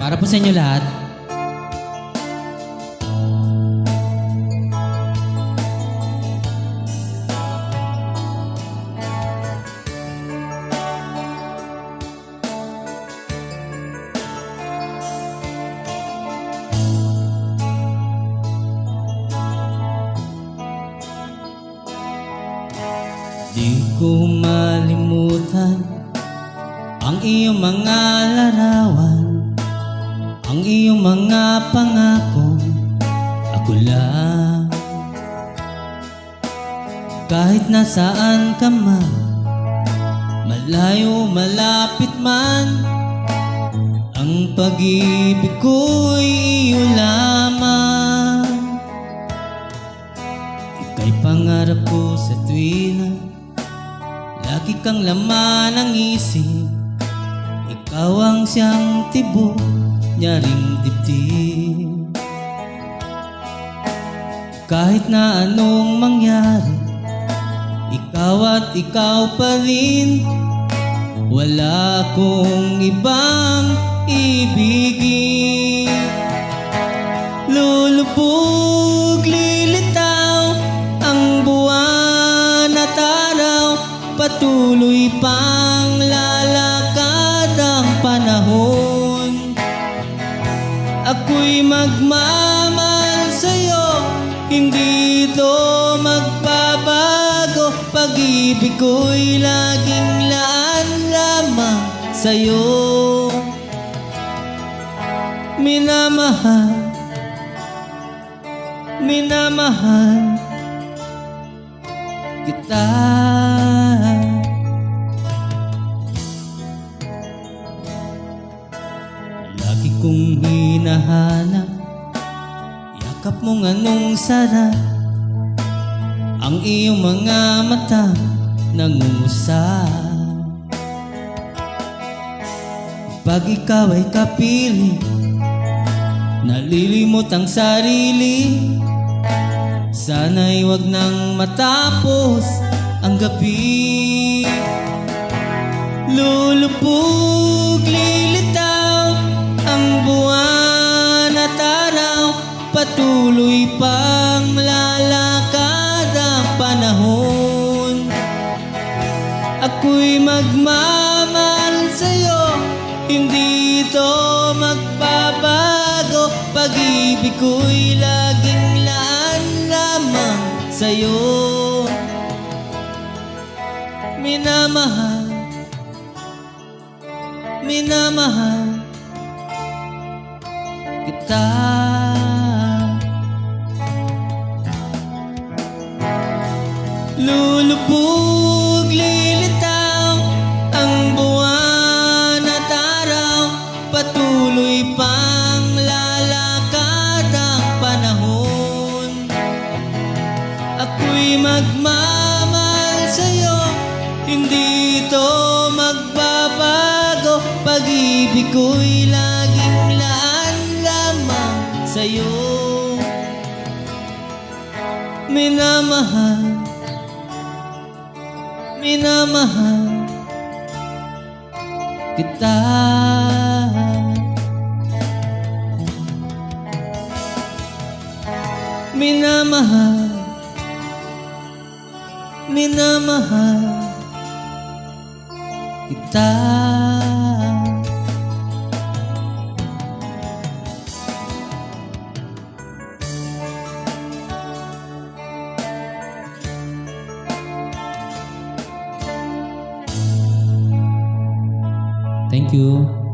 Para po sa inyo lahat. Di ko malimutan ang iyong mga larawan, ang iyong mga pangako. Ako lang, kahit nasaan ka man, malayo malapit man, ang pag-ibig ko'y iyo lamang. Ika'y pangarap ko sa tuwina, lagi kang laman ng isip. Ikaw ang siyang tibok niya ring dibdib. Kahit na anong mangyari, ikaw at ikaw pa rin. Wala akong ibang ibigin. Lulubog, lilitaw ang buwan at araw, patuloy pang lalakad ang panahon. Ako'y magmamahal sa'yo, hindi ito magbabago. Pag-ibig ko'y laging laan lamang sa'yo. Minamahal, minamahal kita. Lagi kong hinahanap yakap mong anong sarap, ang iyong mga mata nangungusap. Pag ikaw ay kapiling, nalilimot ang sarili. Sana'y wag nang matapos ang gabi. Lulubog, lilitaw ang buwan at araw, patuloy pang lalakad ang panahon. Ako'y magmamahal sa'yo, hindi ito magbabago. Pag-ibig ko'y laging laan lamang sa'yo. Minamahal, minamahal kita. Lulubog, lilitaw ang buwan at araw, patuloy pang lalakad ang panahon. Ako'y magmamahal sa'yo, hindi ito magbabago. Pag-ibig ko'y laging laan lamang sa'yo. Minamahal, minamahal kita. Minamahal, minamahal kita. Thank you.